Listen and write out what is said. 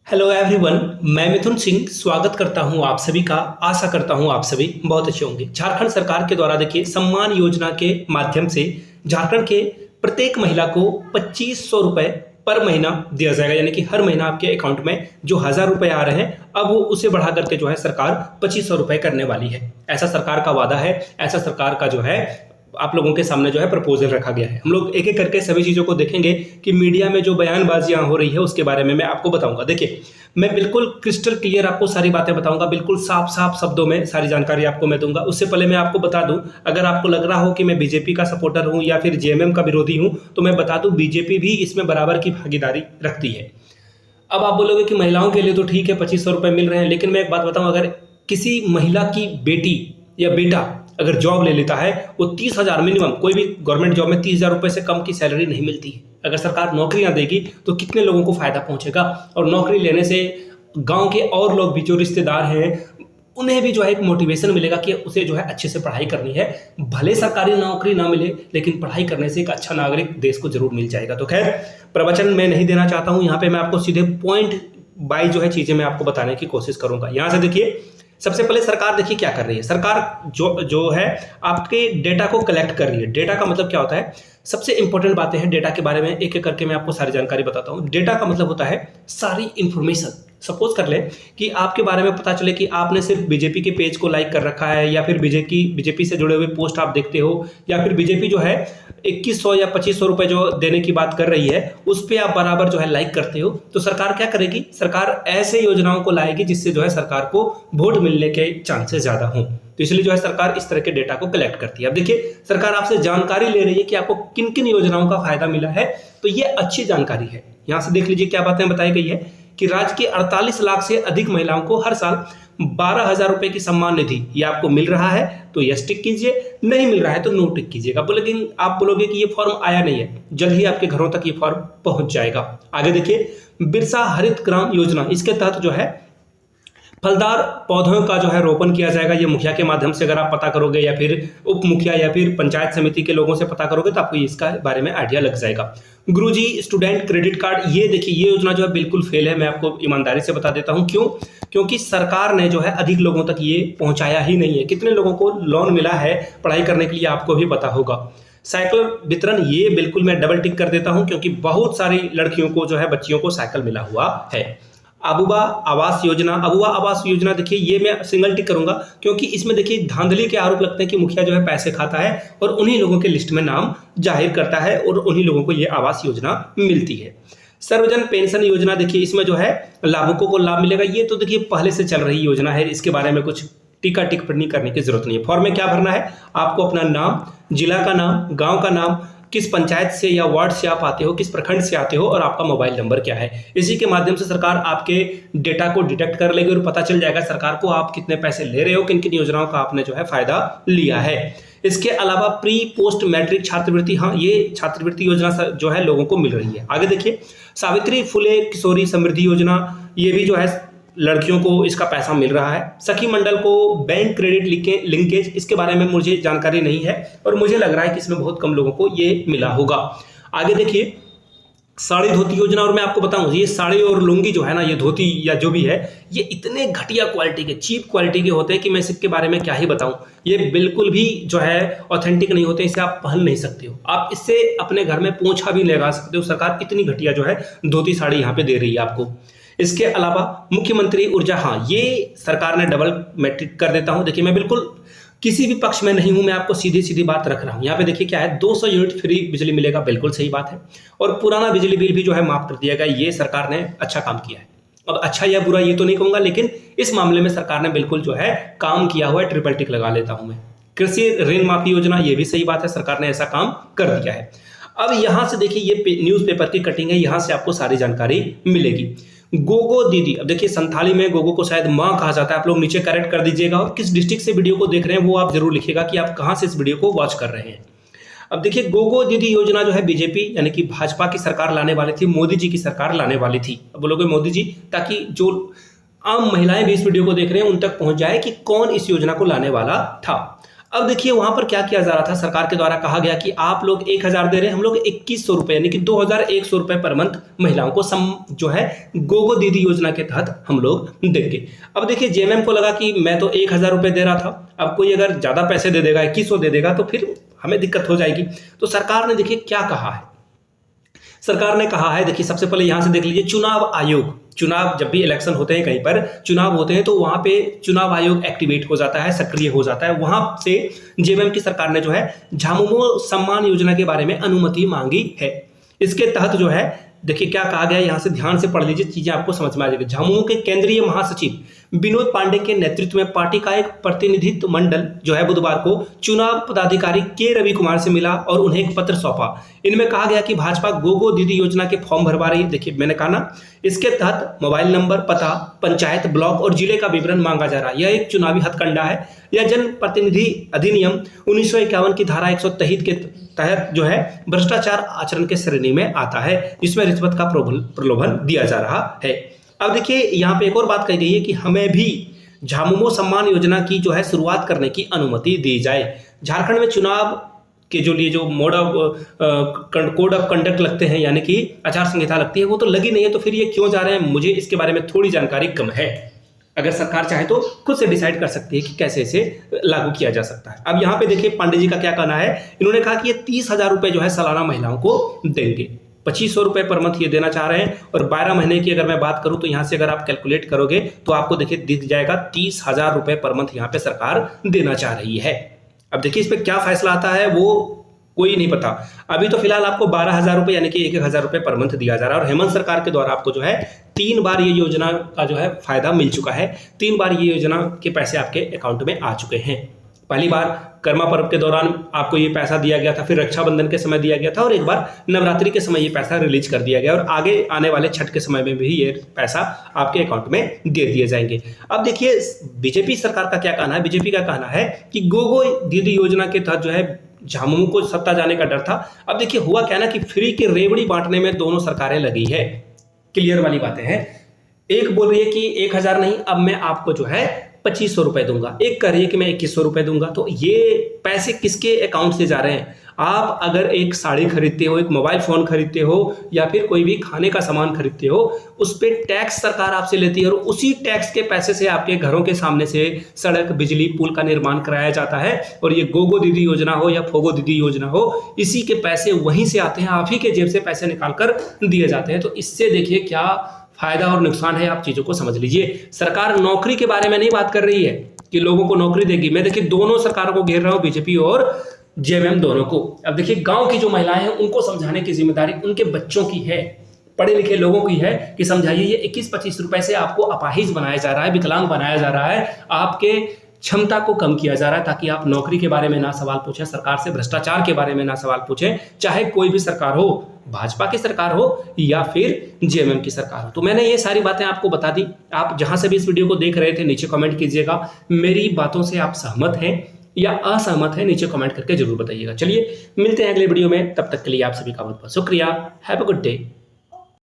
Hello everyone, मैं मिथुन सिंह स्वागत करता हूं आप सभी का। आशा करता हूं आप सभी बहुत अच्छे होंगे। झारखंड सरकार के द्वारा देखिए सम्मान योजना के माध्यम से झारखंड के प्रत्येक महिला को 2500 रुपए पर महीना दिया जाएगा, यानी कि हर महीना आपके अकाउंट में जो 1000 रुपए आ रहे हैं अब वो उसे बढ़ा करके जो है सरकार 2500 रुपए करने वाली है। ऐसा सरकार का वादा है, ऐसा सरकार का जो है आप लोगों के सामने जो है प्रपोजल रखा गया है। हम लोग एक एक करके सभी चीज़ों को देखेंगे कि मीडिया में जो बयानबाजियां हो रही है उसके बारे में मैं आपको बताऊंगा। देखिए, मैं बिल्कुल क्रिस्टल क्लियर आपको सारी बातें बताऊंगा, बिल्कुल साफ साफ शब्दों में सारी जानकारी आपको मैं दूंगा। उससे पहले मैं आपको बता दूं, अगर आपको लग रहा हो कि मैं बीजेपी का सपोर्टर हूं या फिर जेएमएम का विरोधी हूं, तो मैं बता दूं बीजेपी भी इसमें बराबर की भागीदारी रखती है। अब आप बोलोगे कि महिलाओं के लिए तो ठीक है 2500 रुपए मिल रहे हैं, लेकिन मैं एक बात बताऊं, अगर किसी महिला की बेटी या बेटा अगर जॉब ले लेता है, वो 30,000 मिनिमम, कोई भी गवर्नमेंट जॉब में 30,000 रुपए से कम की सैलरी नहीं मिलती है। अगर सरकार नौकरियां देगी तो कितने लोगों को फायदा पहुंचेगा, और नौकरी लेने से गांव के और लोग भी जो रिश्तेदार हैं उन्हें भी जो है एक मोटिवेशन मिलेगा कि उसे जो है अच्छे से पढ़ाई करनी है। भले सरकारी नौकरी ना मिले, लेकिन पढ़ाई करने से एक अच्छा नागरिक देश को जरूर मिल जाएगा। तो खैर, प्रवचन मैं नहीं देना चाहता हूं, यहाँ पे मैं आपको सीधे पॉइंट बाय जो है चीजें मैं आपको बताने की कोशिश करूंगा। यहाँ से देखिए, सबसे पहले सरकार देखिए क्या कर रही है। सरकार जो है आपके डेटा को कलेक्ट कर रही है। डेटा का मतलब क्या होता है, सबसे इंपॉर्टेंट बातें हैं डेटा के बारे में, एक एक करके मैं आपको सारी जानकारी बताता हूं। डेटा का मतलब होता है सारी इंफॉर्मेशन। सपोज कर ले कि आपके बारे में पता चले कि आपने सिर्फ बीजेपी के पेज को लाइक कर रखा है, या फिर बीजेपी से जुड़े हुए पोस्ट आप देखते हो, या फिर बीजेपी जो है 2100 या 2500 रुपए जो देने की बात कर रही है उस पर आप बराबर जो है लाइक करते हो, तो सरकार क्या करेगी, सरकार ऐसे योजनाओं को लाएगी जिससे जो है सरकार को वोट मिलने के चांसेस ज्यादा हों। तो इसलिए जो है सरकार इस तरह के डेटा को कलेक्ट करती है। अब देखिए, सरकार आपसे जानकारी ले रही है कि आपको किन किन योजनाओं का फायदा मिला है, तो ये अच्छी जानकारी है। यहां से देख लीजिए क्या बातें बताई गई है कि राज्य के 48 लाख से अधिक महिलाओं को हर साल 12,000 रुपए की सम्मान निधि ये आपको मिल रहा है, तो यस टिक कीजिए, नहीं मिल रहा है तो नो टिक कीजिएगा। लेकिन आप बोलोगे कि ये फॉर्म आया नहीं है, जल्द ही आपके घरों तक ये फॉर्म पहुंच जाएगा। आगे देखिए, बिरसा हरित ग्राम योजना, इसके तहत जो है फलदार पौधों का जो है रोपण किया जाएगा। ये मुखिया के माध्यम से अगर आप पता करोगे, या फिर उप मुखिया या फिर पंचायत समिति के लोगों से पता करोगे, तो आपको इसका बारे में आइडिया लग जाएगा। गुरुजी स्टूडेंट क्रेडिट कार्ड, ये देखिए ये योजना जो है बिल्कुल फेल है। मैं आपको ईमानदारी से बता देता हूं क्यों, क्योंकि सरकार ने जो है अधिक लोगों तक ये पहुंचाया ही नहीं है। कितने लोगों को लोन मिला है पढ़ाई करने के लिए आपको भी पता होगा। साइकिल वितरण, ये बिल्कुल मैं डबल टिक कर देता हूं, क्योंकि बहुत सारी लड़कियों को जो है बच्चियों को साइकिल मिला हुआ है। अबुआ आवास योजना, अबुआ आवास योजना देखिए ये मैं सिंगल टिक करूंगा, क्योंकि इसमें देखिए धांधली के आरोप लगते हैं कि मुखिया जो है पैसे खाता है और उन्हीं लोगों के लिस्ट में नाम जाहिर करता है और उन्हीं लोगों को ये आवास योजना मिलती है। सर्वजन पेंशन योजना, देखिए इसमें जो है लाभुकों को लाभ मिलेगा। ये तो देखिए पहले से चल रही योजना है, इसके बारे में कुछ टीका टिप्पणी करने की जरूरत नहीं है। फॉर्म में क्या भरना है, आपको अपना नाम, जिला का नाम, गांव का नाम, किस पंचायत से या वार्ड से आप आते हो, किस प्रखंड से आते हो, और आपका मोबाइल नंबर क्या है। इसी के माध्यम से सरकार आपके डेटा को डिटेक्ट कर लेगी और पता चल जाएगा सरकार को आप कितने पैसे ले रहे हो, किन किन योजनाओं का आपने जो है फायदा लिया है। इसके अलावा प्री पोस्ट मैट्रिक छात्रवृत्ति, हाँ ये छात्रवृत्ति योजना जो है लोगों को मिल रही है। आगे देखिए, सावित्री फुले किशोरी समृद्धि योजना, ये भी जो है लड़कियों को इसका पैसा मिल रहा है। सखी मंडल को बैंक क्रेडिट लिंकेज, इसके बारे में मुझे जानकारी नहीं है और मुझे लग रहा है कि इसमें बहुत कम लोगों को ये मिला होगा। आगे देखिए, साड़ी धोती योजना, और मैं आपको बताऊं ये साड़ी और लुंगी जो है ना, ये धोती या जो भी है, ये इतने घटिया क्वालिटी के, चीप क्वालिटी के होते हैं कि मैं इसके बारे में क्या ही बताऊं। ये बिल्कुल भी जो है ऑथेंटिक नहीं होते, इसे आप पहन नहीं सकते हो, आप इससे अपने घर में पोंछा भी लगा सकते हो। सरकार इतनी घटिया जो है धोती साड़ी यहाँ पे दे रही है आपको। इसके अलावा मुख्यमंत्री ऊर्जा, हाँ ये सरकार ने डबल मैट्रिक कर देता हूं। देखिए मैं बिल्कुल किसी भी पक्ष में नहीं हूं, मैं आपको सीधी सीधी बात रख रहा हूं। यहाँ पे देखिए क्या है, 200 यूनिट फ्री बिजली मिलेगा, बिल्कुल सही बात है। और पुराना बिजली बिल भी जो है माफ कर दिया गया, ये सरकार ने अच्छा काम किया है। अब अच्छा या बुरा ये तो नहीं कहूंगा, लेकिन इस मामले में सरकार ने बिल्कुल जो है काम किया हुआ है, ट्रिपल टिक लगा लेता हूं मैं। कृषि ऋण माफी योजना, ये भी सही बात है, सरकार ने ऐसा काम कर दिया है। अब यहां से देखिए ये न्यूज़पेपर की कटिंग है, यहां से आपको सारी जानकारी मिलेगी। गोगो दीदी, अब देखिए संथाली में गोगो को शायद माँ कहा जाता है, आप लोग नीचे करेक्ट कर दीजिएगा, और किस डिस्ट्रिक्ट से वीडियो को देख रहे हैं वो आप जरूर लिखिएगा कि आप कहां से इस वीडियो को वॉच कर रहे हैं। अब देखिए, गोगो दीदी योजना जो है बीजेपी यानी कि भाजपा की सरकार लाने वाली थी, मोदी जी की सरकार लाने वाली थी। अब बोलोगे मोदी जी, ताकि जो आम महिलाएं भी इस वीडियो को देख रहे हैं उन तक पहुंच जाए कि कौन इस योजना को लाने वाला था। अब देखिए वहां पर क्या किया जा रहा था, सरकार के द्वारा कहा गया कि आप लोग 1000 दे रहे हैं, हम लोग 2100 रुपए यानी कि 2100 रुपए पर मंथ महिलाओं को जो है गोगो दीदी योजना के तहत हम लोग देंगे। अब देखिए जेएमएम को लगा कि मैं तो 1000 रुपए दे रहा था, अब कोई अगर ज्यादा पैसे दे देगा, 2100 दे देगा, तो फिर हमें दिक्कत हो जाएगी। तो सरकार ने देखिए क्या कहा है, सरकार ने कहा है, देखिए सबसे पहले यहां से देख लीजिए, चुनाव आयोग, चुनाव जब भी इलेक्शन होते हैं, कहीं पर चुनाव होते हैं, तो वहां पे चुनाव आयोग एक्टिवेट हो जाता है, सक्रिय हो जाता है। वहां से जेएमएम की सरकार ने जो है झामुमो सम्मान योजना के बारे में अनुमति मांगी है। इसके तहत जो है देखिए क्या कहा गया है, यहां से ध्यान से पढ़ लीजिए, चीजें आपको समझ में आ जाएगी। झामुमो के केंद्रीय महासचिव विनोद पांडे के नेतृत्व में पार्टी का एक प्रतिनिधित्व मंडल जो है बुधवार को चुनाव पदाधिकारी के रवि कुमार से मिला और उन्हें एक पत्र सौंपा। इनमें कहा गया कि भाजपा गोगो दीदी योजना के फॉर्म भरवा रही है। देखिए मैंने कहा ना, इसके तहत मोबाइल नंबर, पता, पंचायत, ब्लॉक और जिले का विवरण मांगा जा रहा है। यह एक चुनावी हथकंडा है। यह जनप्रतिनिधि अधिनियम 1951 की धारा 123 के तहत जो है भ्रष्टाचार आचरण के श्रेणी में आता है, जिसमें रिश्वत का प्रलोभन दिया जा रहा है। अब देखिए यहाँ पे एक और बात कही गई है कि हमें भी झामुमो सम्मान योजना की जो है शुरुआत करने की अनुमति दी जाए। झारखंड में चुनाव के लिए जो कोड ऑफ कंडक्ट लगते हैं, यानी कि आचार संहिता लगती है, वो तो लगी नहीं है, तो फिर ये क्यों जा रहे हैं, मुझे इसके बारे में थोड़ी जानकारी कम है। अगर सरकार चाहे तो खुद से डिसाइड कर सकती है कि कैसे इसे लागू किया जा सकता है। अब यहाँ पे देखिए पांडे जी का क्या कहना है, इन्होंने कहा कि ये 30,000 रुपए जो है सालाना महिलाओं को देंगे, 2500 रुपए पर मंथ ये देना चाह रहे हैं। और 12 महीने की अगर मैं बात करूं तो यहाँ से अगर आप कैलकुलेट करोगे तो आपको देखिए दिख जाएगा 30,000 रुपए पर मंथ यहाँ पे सरकार देना चाह रही है। अब देखिए इस पर क्या फैसला आता है वो कोई नहीं पता। अभी तो फिलहाल आपको 12,000 रुपए यानी कि 1,000 रुपए पर मंथ दिया जा रहा है। और हेमंत सरकार के द्वारा आपको जो है 3 बार ये योजना का जो है फायदा मिल चुका है। 3 बार ये योजना के पैसे आपके अकाउंट में आ चुके हैं। पहली बार कर्मा पर्व के दौरान आपको ये पैसा दिया गया था, फिर रक्षाबंधन के समय दिया गया था, और एक बार नवरात्रि के समय ये पैसा रिलीज कर दिया गया, और आगे आने वाले छठ के समय में भी ये पैसा आपके अकाउंट में दे दिए जाएंगे। अब देखिए बीजेपी सरकार का क्या कहना है, बीजेपी का कहना है कि गोगो दीदी योजना के तहत जो है झामुमो को सत्ता जाने का डर था। अब देखिए हुआ क्या ना कि फ्री की रेवड़ी बांटने में दोनों सरकारें लगी है। क्लियर वाली बातें हैं। एक बोल रही है कि 1000 नहीं, अब मैं आपको जो है 2500 रुपए दूंगा, एक कह रही है कि मैं 2100 रुपए दूंगा। तो ये पैसे किसके अकाउंट से जा रहे हैं? आप अगर एक साड़ी खरीदते हो, एक मोबाइल फोन खरीदते हो, या फिर कोई भी खाने का सामान खरीदते हो, उस पर टैक्स सरकार आपसे लेती है, और उसी टैक्स के पैसे से आपके घरों के सामने से सड़क, बिजली, पुल का निर्माण कराया जाता है। और ये गोगो दीदी योजना हो या फोगो दीदी योजना हो, इसी के पैसे वहीं से आते हैं, आप ही के जेब से पैसे निकाल कर दिए जाते हैं। तो इससे देखिए क्या फायदा और नुकसान है, आप चीजों को समझ लीजिए। सरकार नौकरी के बारे में नहीं बात कर रही है कि लोगों को नौकरी देगी। मैं देखिए दोनों सरकारों को घेर रहा हूं, बीजेपी और जेएमएम दोनों को। अब देखिए गांव की जो महिलाएं हैं उनको समझाने की जिम्मेदारी उनके बच्चों की है, पढ़े लिखे लोगों की है कि समझाइए ये 21-25 रुपए से आपको अपाहिज बनाया जा रहा है, विकलांग बनाया जा रहा है, आपके क्षमता को कम किया जा रहा है, ताकि आप नौकरी के बारे में ना सवाल पूछें, सरकार से भ्रष्टाचार के बारे में ना सवाल पूछें, चाहे कोई भी सरकार हो, भाजपा की सरकार हो या फिर जेएमएम की सरकार हो। तो मैंने ये सारी बातें आपको बता दी। आप जहां से भी इस वीडियो को देख रहे थे नीचे कमेंट कीजिएगा, मेरी बातों से आप सहमत हैं या असहमत हैं, नीचे कमेंट करके जरूर बताइएगा। चलिए मिलते हैं अगले वीडियो में, तब तक के लिए आप सभी का बहुत बहुत शुक्रिया। Have a good day.